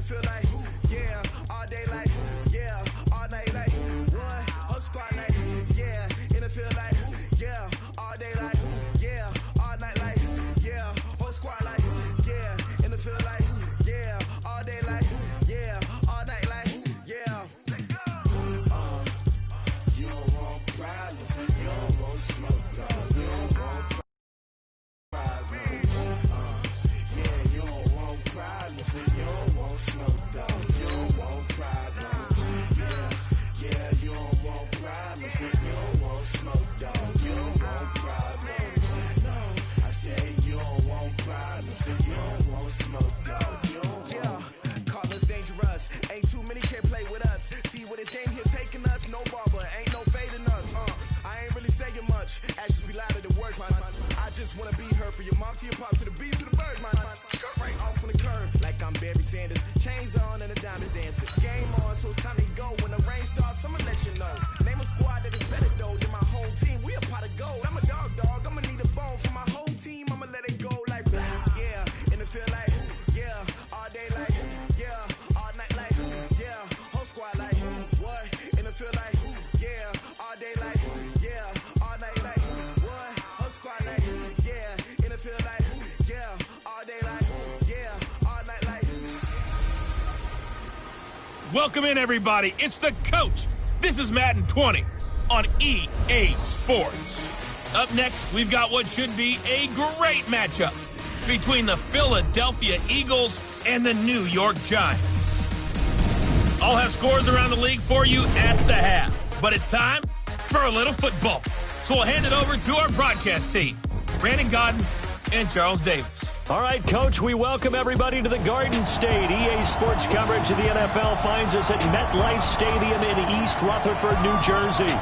feel like, yeah, all day like, yeah, all night like, what? Whole squad like, yeah, in the feel like, yeah, all day like, yeah, all night like, yeah, whole squad like, yeah, in the feel like, yeah, all day like, yeah, all night like, yeah. You don't want problems, you don't want smoke, dog. You don't want problems. Yeah, you don't want problems, you don't want smoke, dog. You don't want problems. Yeah, you don't want problems, you don't want smoke, dog. You don't want problems. No, I said you don't want problems, you don't want smoke, dog. You don't want. Carlson's dangerous. Ain't too many can play with us. See what this game here taking us. No barber, ain't no fading us. I ain't really saying much. Actions be louder than words, man. I just wanna be heard for your mom to your pop to the beat to the birds, man. Cut right off on the curb like I'm Barry Sanders. Chains on and the diamonds dancing. Game on, so it's time to go. When the rain starts, I'ma let you know. Name a squad that is better though than my whole team. We a pot of gold. I'm a dog. I'ma need a bone for my whole team. I'ma let it go like blah. Yeah, and it feel like yeah, all day like yeah, all night like yeah, whole squad like what? And it feel like yeah, all day like yeah, all night like what? Whole squad like yeah, and it feel like yeah, all day like yeah, all night like. Welcome in, everybody. It's the coach. This is Madden 20 on EA Sports. Up next, we've got what should be a great matchup between the Philadelphia Eagles and the New York Giants. I'll have scores around the league for you at the half, but it's time for a little football. So we'll hand it over to our broadcast team, Brandon Godden and Charles Davis. All right, Coach, we welcome everybody to the Garden State. EA Sports coverage of the NFL finds us at MetLife Stadium in East Rutherford, New Jersey.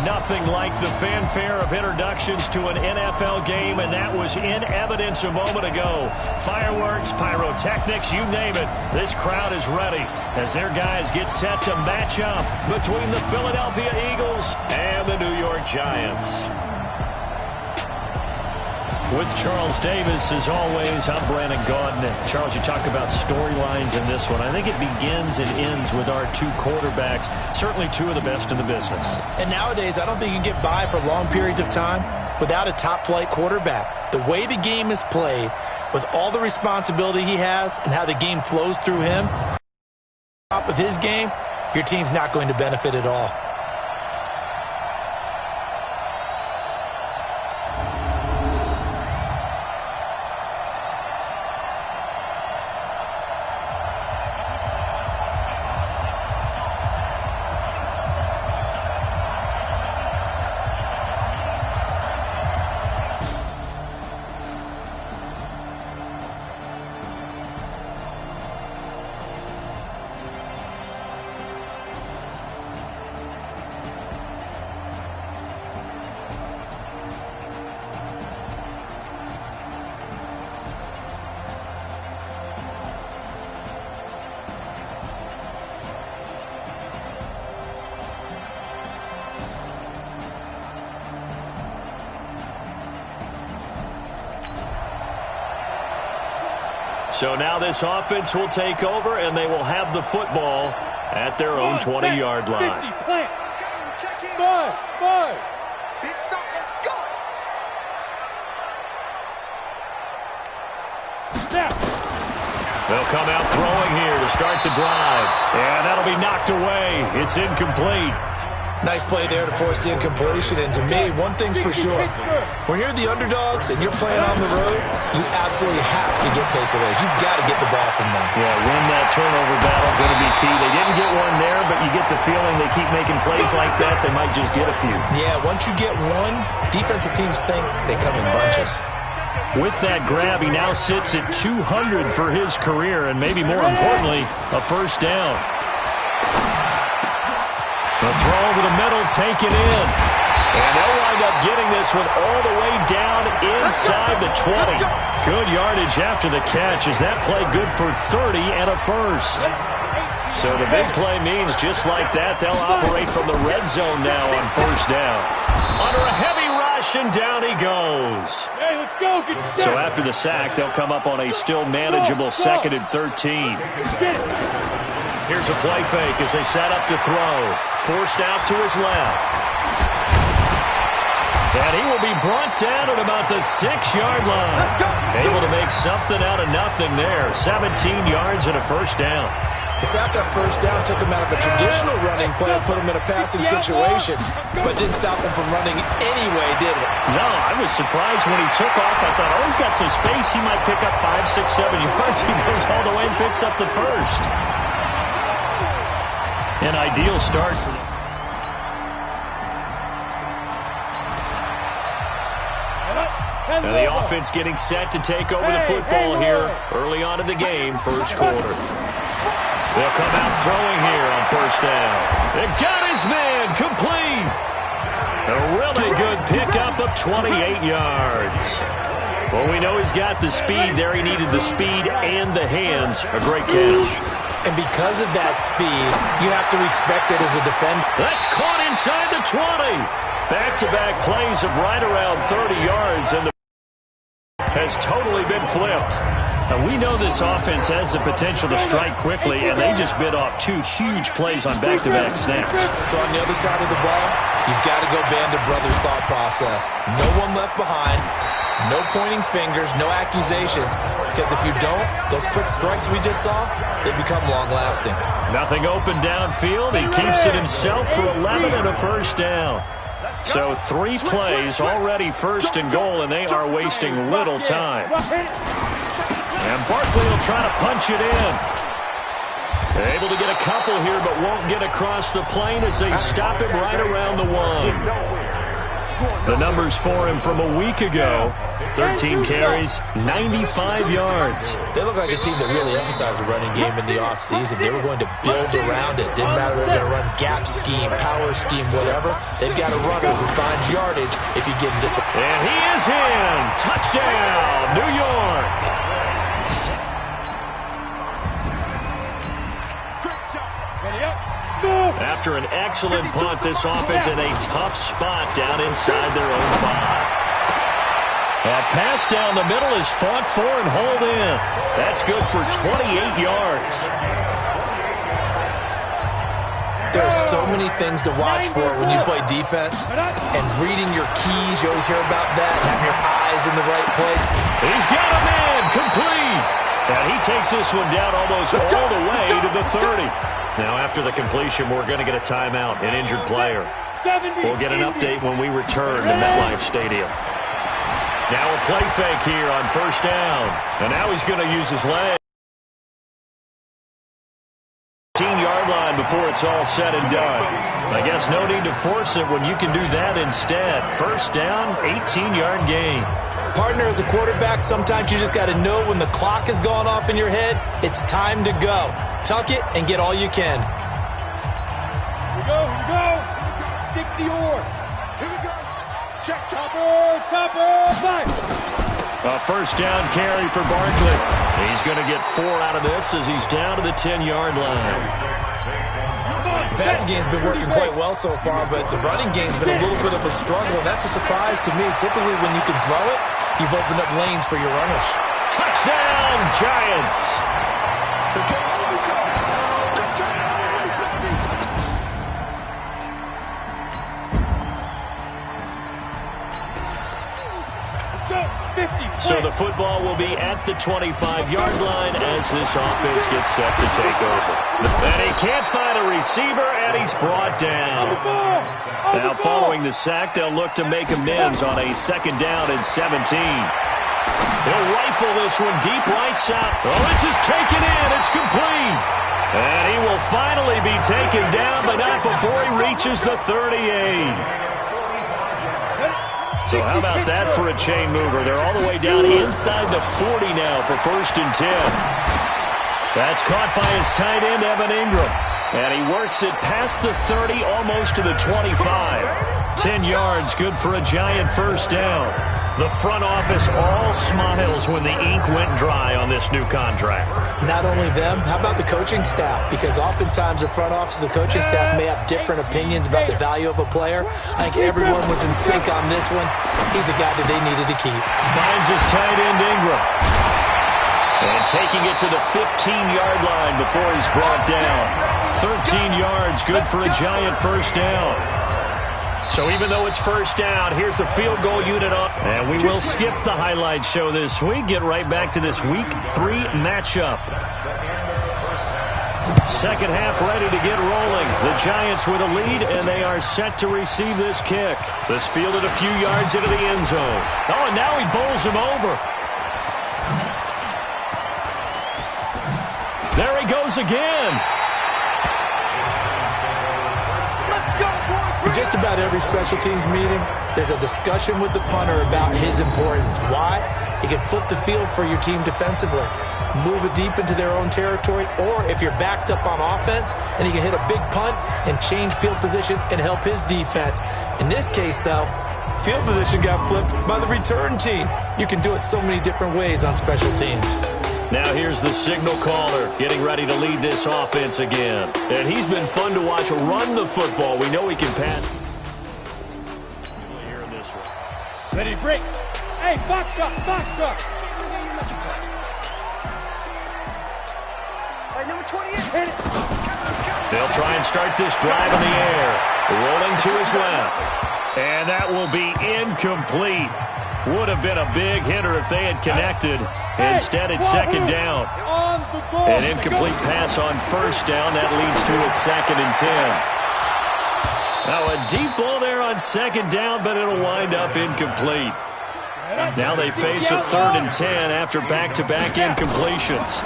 Nothing like the fanfare of introductions to an NFL game, and that was in evidence a moment ago. Fireworks, pyrotechnics, you name it. This crowd is ready as their guys get set to match up between the Philadelphia Eagles and the New York Giants. With Charles Davis, as always, I'm Brandon Gaudin. Charles, you talk about storylines in this one. I think it begins and ends with our two quarterbacks, certainly two of the best in the business. And nowadays, I don't think you can get by for long periods of time without a top-flight quarterback. The way the game is played, with all the responsibility he has and how the game flows through him, top of his game, your team's not going to benefit at all. So now this offense will take over, and they will have the football at their own 20-yard line. 50, plant. Five. Big stop, let's go. Snap. They'll come out throwing here to start the drive. And that'll be knocked away. It's incomplete. Nice play there to force the incompletion. And to me, one thing's for sure. When you're the underdogs and you're playing on the road, you absolutely have to get takeaways. You've got to get the ball from them. Yeah, win that turnover battle, going to be key. They didn't get one there, but you get the feeling they keep making plays like that, they might just get a few. Yeah, once you get one, defensive teams think they come in bunches. With that grab, he now sits at 200 for his career, and maybe more importantly, a first down. The throw over the middle, taken in. And they'll wind up getting this one all the way down inside the 20. Good yardage after the catch. Is that play good for 30 and a first? So the big play means just like that, they'll operate from the red zone now on first down. Under a heavy rush, and down he goes. Hey, let's go. Get set. So after the sack, they'll come up on a still manageable 2nd and 13. Get it. Here's a play fake as they set up to throw. Forced out to his left. And he will be brought down at about the 6-yard line. Able to make something out of nothing there. 17 yards and a first down. The sack on first down took him out of a traditional running play and put him in a passing situation, but didn't stop him from running anyway, did it? No, I was surprised when he took off. I thought, oh, he's got some space. He might pick up 5, 6, 7 yards. He goes all the way and picks up the first. An ideal start for them. And the offense getting set to take over the football here early on in the game, first quarter. They'll come out throwing here on first down. They got his man complete. A really good pickup of 28 yards. Well, we know he's got the speed there. He needed the speed and the hands. A great catch. And because of that speed, you have to respect it as a defender. That's caught inside the 20. Back-to-back plays of right around 30 yards, and the has totally been flipped. Now, we know this offense has the potential to strike quickly, and they just bit off 2 huge plays on back-to-back snaps. So on the other side of the ball, you've got to go band of brothers thought process. No one left behind, no pointing fingers, no accusations, because if you don't, those quick strikes we just saw, they become long-lasting. Nothing open downfield. He keeps it himself for 11 and a first down. So 3 plays, already first and goal, and they are wasting little time. And Barkley will try to punch it in. Able to get a couple here, but won't get across the plane as they stop him right around the 1. The numbers for him from a week ago: 13 carries, 95 yards. They look like a team that really emphasized the running game in the offseason. They were going to build around it. Didn't matter if they're going to run gap scheme, power scheme, whatever. They've got a runner who finds yardage if you give him just a... And he is in. Touchdown, New York. After an excellent punt, this offense in a tough spot down inside their own 5. That pass down the middle is fought for and hauled in. That's good for 28 yards. There are so many things to watch for when you play defense, and reading your keys, you always hear about that, having your eyes in the right place. He's got a man complete. And he takes this one down almost all the way to the 30. Now, after the completion, we're going to get a timeout, an injured player. We'll get an update when we return to MetLife Stadium. Now a play fake here on first down. And now he's going to use his leg. 15-yard line before it's all said and done. I guess no need to force it when you can do that instead. First down, 18-yard gain. Partner, as a quarterback, sometimes you just got to know when the clock has gone off in your head, it's time to go. Tuck it and get all you can. Here we go. 60 or. Here we go. Check. Topper, 5. A first down carry for Barkley. He's going to get 4 out of this as he's down to the 10-yard line. The passing game's been working quite well so far, but the running game's been a little bit of a struggle, and that's a surprise to me. Typically, when you can throw it, you've opened up lanes for your runners. Touchdown, Giants! So the football will be at the 25-yard line as this offense gets set to take over. And he can't find a receiver, and he's brought down. Now, following the sack, they'll look to make amends on a second down and 17. He'll rifle this one deep right side. Oh, this is taken in. It's complete. And he will finally be taken down, but not before he reaches the 38. So how about that for a chain mover? They're all the way down inside the 40 now for first and 10. That's caught by his tight end, Evan Ingram. And he works it past the 30, almost to the 25. 10 yards, good for a Giant first down. The front office all smiles when the ink went dry on this new contract. Not only them, how about the coaching staff? Because oftentimes the front office and the coaching staff may have different opinions about the value of a player. I think everyone was in sync on this one. He's a guy that they needed to keep. Finds his tight end, Ingram. And taking it to the 15-yard line before he's brought down. 13 yards, good for a Giant first down. So even though it's first down, here's the field goal unit on. And we will skip the highlight show this week. Get right back to this Week 3 matchup. Second half ready to get rolling. The Giants with a lead, and they are set to receive this kick. This fielded a few yards into the end zone. Oh, and now he bowls him over. There he goes again. In just about every special teams meeting, there's a discussion with the punter about his importance. Why? He can flip the field for your team defensively, move it deep into their own territory, or if you're backed up on offense, and he can hit a big punt and change field position and help his defense. In this case, though, field position got flipped by the return team. You can do it so many different ways on special teams. Now here's the signal caller getting ready to lead this offense again. And he's been fun to watch run the football. We know he can pass. Here in this one. Ready to break. Hey, box truck, box truck. Number 28, hit it. They'll try and start this drive in the air. Rolling to his left. And that will be incomplete. Would have been a big hitter if they had connected. Instead, it's second down. An incomplete pass on first down. That leads to a 2nd and 10. Now, a deep ball there on second down, but it'll wind up incomplete. Now they face a 3rd and 10 after back-to-back incompletions.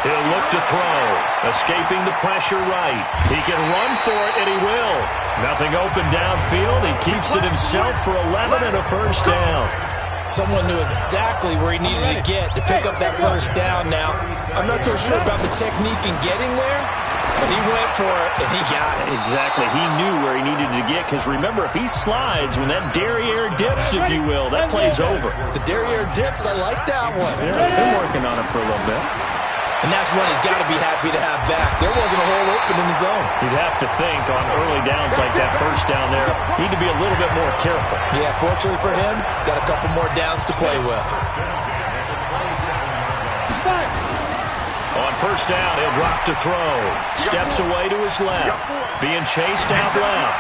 He'll look to throw. Escaping the pressure right. He can run for it, and he will. Nothing open downfield. He keeps it himself for 11 and a first down. Someone knew exactly where he needed to get to pick up that first down now. I'm not so sure about the technique in getting there, but he went for it, and he got it. Exactly. He knew where he needed to get, because remember, if he slides, when that derriere dips, if you will, that play's over. The derriere dips, I like that one. Yeah, they've been working on it for a little bit. And that's one he's got to be happy to have back. There wasn't a hole open in the zone. You'd have to think on early downs like that first down there, need to be a little bit more careful. Yeah, fortunately for him, got a couple more downs to play with. On first down, he'll drop to throw. Steps away to his left. Being chased out left.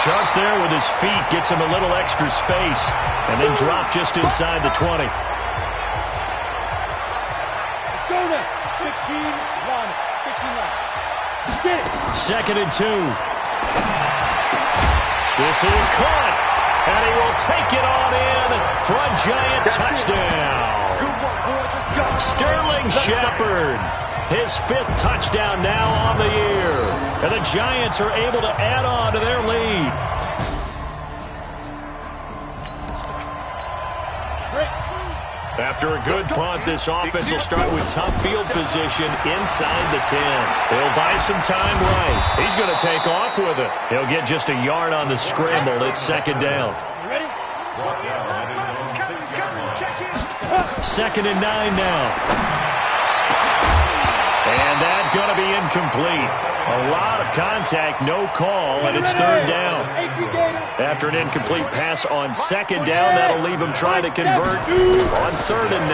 Sharp there with his feet. Gets him a little extra space. And then drop just inside the 20. Go now. 15 line. 15 line. Get it. 2nd and 2. This is caught. And he will take it on in for a Giant touchdown. Sterling Shepard. His 5th touchdown now on the year. And the Giants are able to add on to their lead. After a good punt, this offense will start with tough field position inside the 10. He'll buy some time right. He's going to take off with it. He'll get just a yard on the scramble. It's 2nd down. Ready? 2nd and 9 now. And that's going to be incomplete. A lot of contact, no call, and it's 3rd down. After an incomplete pass on 2nd down, that'll leave him trying to convert on 3rd and 9.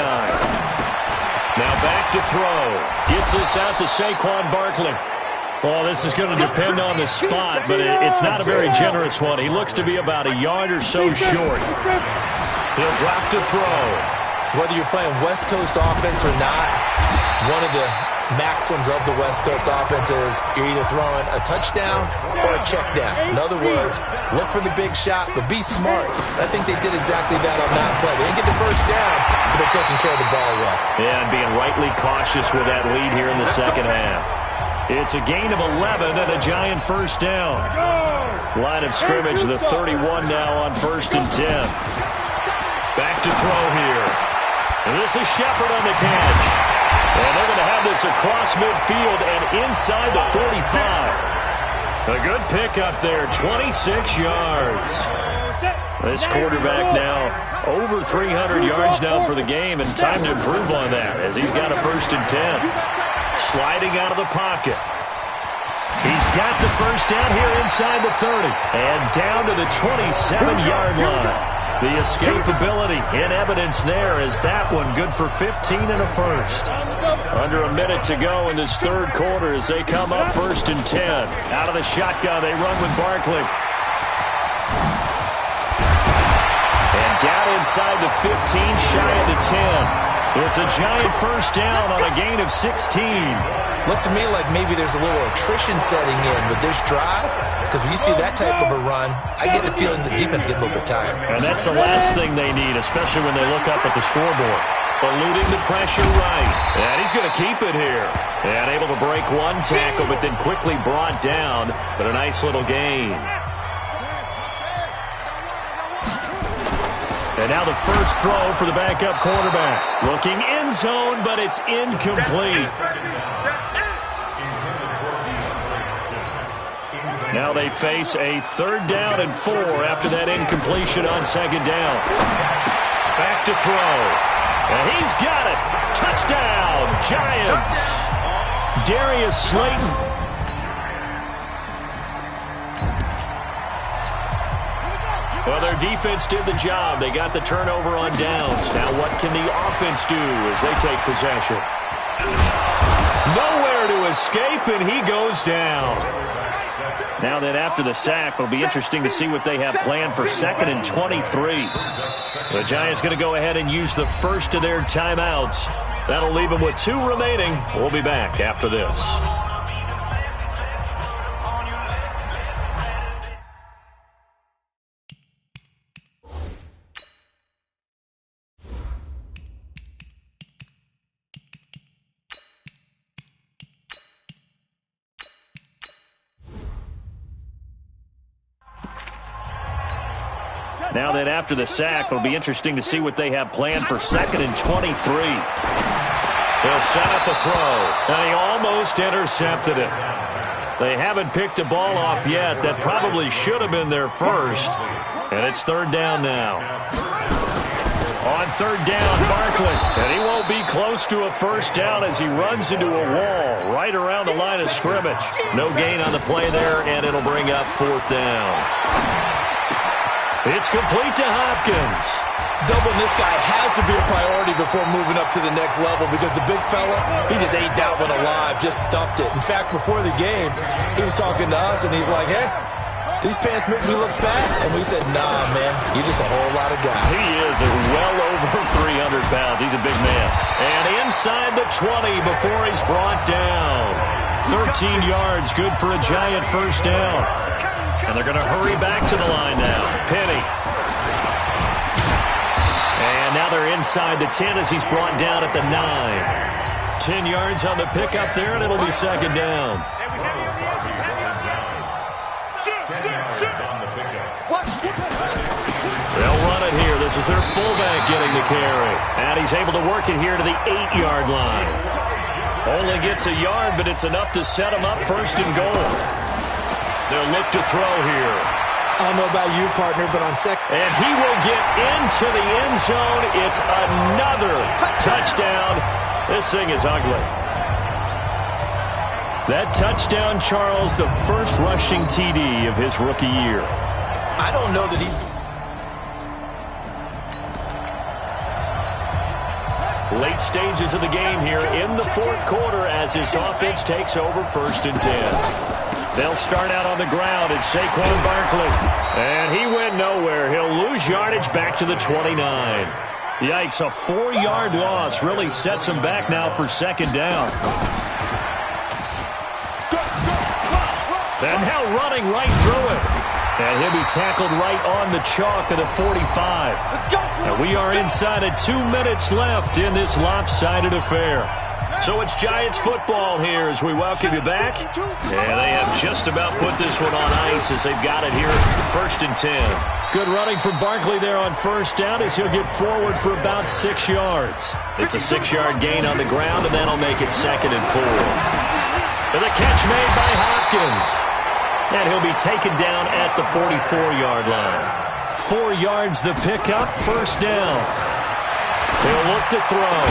Now back to throw. Gets this out to Saquon Barkley. Well, this is going to depend on the spot, but it's not a very generous one. He looks to be about a yard or so short. He'll drop to throw. Whether you're playing West Coast offense or not, one of the maxims of the West Coast offense is you're either throwing a touchdown or a check down. In other words, look for the big shot, but be smart. I think they did exactly that on that play. They didn't get the first down, but they're taking care of the ball well. Yeah, and being rightly cautious with that lead here in the second half. It's a gain of 11 and a Giant first down. Line of scrimmage, the 31 now on 1st and 10. Back to throw here. And this is Shepard on the catch. And they're going to have this across midfield and inside the 45. A good pickup there, 26 yards. This quarterback now over 300 yards now for the game, and time to improve on that as he's got a 1st and 10. Sliding out of the pocket. He's got the first down here inside the 30. And down to the 27-yard line. The escapability in evidence there as that one good for 15 and a first. Under a minute to go in this third quarter as they come up 1st and 10. Out of the shotgun, they run with Barkley. And down inside the 15, shy of the 10. It's a giant first down on a gain of 16. Looks to me like maybe there's a little attrition setting in with this drive, because when you see that type of a run, I get the feeling the defense getting a little bit tired. And that's the last thing they need, especially when they look up at the scoreboard. Eluding the pressure right. And he's going to keep it here. And able to break one tackle, but then quickly brought down. But a nice little gain. And now the first throw for the backup quarterback. Looking end zone, but it's incomplete. Now they face a 3rd down and 4 after that incompletion on 2nd down. Back to throw. And he's got it. Touchdown, Giants. Darius Slayton. Well, their defense did the job. They got the turnover on downs. Now what can the offense do as they take possession? Nowhere to escape, and he goes down. Now that after the sack, it'll be interesting to see what they have planned for 2nd and 23. The Giants going to go ahead and use the first of their timeouts. That'll leave them with 2 remaining. We'll be back after this. Now that after the sack, it'll be interesting to see what they have planned for 2nd and 23. They'll set up a throw, and he almost intercepted it. They haven't picked a ball off yet. That probably should have been their first, and it's 3rd down now. On 3rd down, Barkley, and he won't be close to a first down as he runs into a wall right around the line of scrimmage. No gain on the play there, and it'll bring up 4th down. It's complete to Hopkins. Doubling this guy has to be a priority before moving up to the next level, because the big fella, he just ate that one alive, just stuffed it. In fact, before the game, he was talking to us, and he's like, hey, these pants make me look fat. And we said, nah, man, you're just a whole lot of guy. He is well over 300 pounds. He's a big man. And inside the 20 before he's brought down. 13 yards, good for a giant first down. And they're going to hurry back to the line now. Penny. And now they're inside the 10 as he's brought down at the 9. 10 yards on the pickup there, and it'll be 2nd down. They'll run it here. This is their fullback getting the carry. And he's able to work it here to the 8-yard line. Only gets a yard, but it's enough to set him up 1st and goal. They'll look to throw here. I don't know about you, partner, but on 2nd. And he will get into the end zone. It's another touchdown. This thing is ugly. That touchdown, Charles, the first rushing TD of his rookie year. I don't know that he's... Late stages of the game here in the 4th quarter as his offense takes over 1st and 10. They'll start out on the ground. It's Saquon Barkley. And he went nowhere. He'll lose yardage back to the 29. Yikes, a 4-yard loss really sets him back now for 2nd down. And now running right through it. And he'll be tackled right on the chalk of the 45. And we are inside of 2 minutes left in this lopsided affair. So it's Giants football here as we welcome you back. And they have just about put this one on ice as they've got it here 1st and 10. Good running from Barkley there on 1st down as he'll get forward for about 6 yards. It's a 6-yard gain on the ground, and that'll make it 2nd and 4. And the catch made by Hopkins. And he'll be taken down at the 44-yard line. 4 yards the pickup, 1st down. He'll look to throw.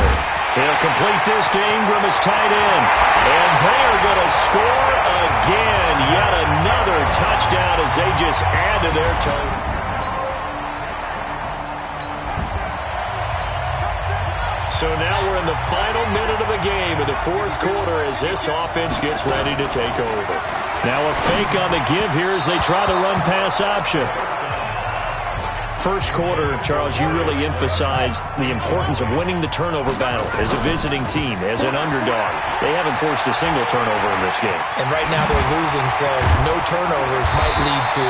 He'll complete this to Ingram as tight end. And they are going to score again. Yet another touchdown as they just add to their total. So now we're in the final minute of the game in the fourth quarter as this offense gets ready to take over. Now a fake on the give here as they try the run-pass option. First quarter, Charles, you really emphasized the importance of winning the turnover battle as a visiting team, as an underdog. They haven't forced a single turnover in this game. And right now they're losing, so no turnovers might lead to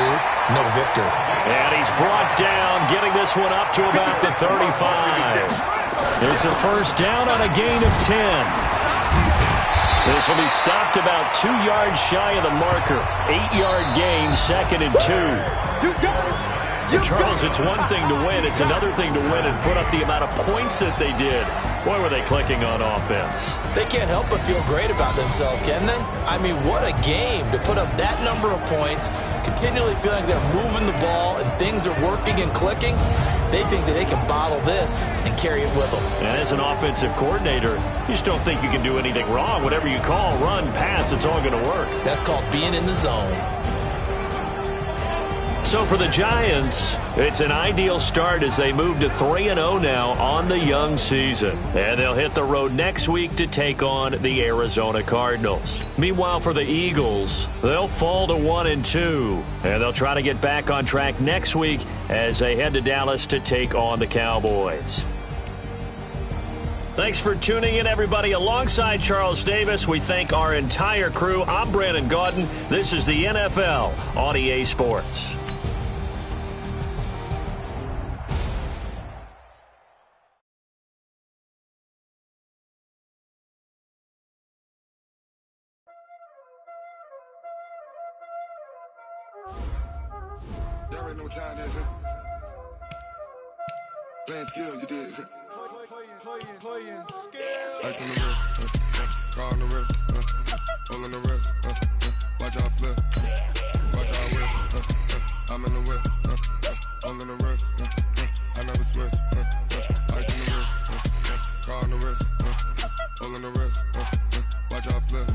no victory. And he's brought down, getting this one up to about the 35. It's a first down on a gain of 10. This will be stopped about 2 yards shy of the marker. 8-yard gain, 2nd and 2. You got it. Charles, it's one thing to win. It's another thing to win and put up the amount of points that they did. Boy, were they clicking on offense. They can't help but feel great about themselves, can they? I mean, what a game to put up that number of points, continually feeling like they're moving the ball and things are working and clicking. They think that they can bottle this and carry it with them. And as an offensive coordinator, you just don't think you can do anything wrong. Whatever you call, run, pass, it's all going to work. That's called being in the zone. So for the Giants, it's an ideal start as they move to 3-0 now on the young season. And they'll hit the road next week to take on the Arizona Cardinals. Meanwhile, for the Eagles, they'll fall to 1-2. And they'll try to get back on track next week as they head to Dallas to take on the Cowboys. Thanks for tuning in, everybody. Alongside Charles Davis, we thank our entire crew. I'm Brandon Gaudin. This is the NFL on EA Sports. Y'all already know what time that is, huh? Playing skills, you did. Playing skills. Ice on the wrist, car on the wrist, hole on the wrist, watch out flip, watch out whip, I'm in the whip, hole in the wrist, I never switch, ice on the wrist, car on the wrist, hole in the wrist, watch out flip.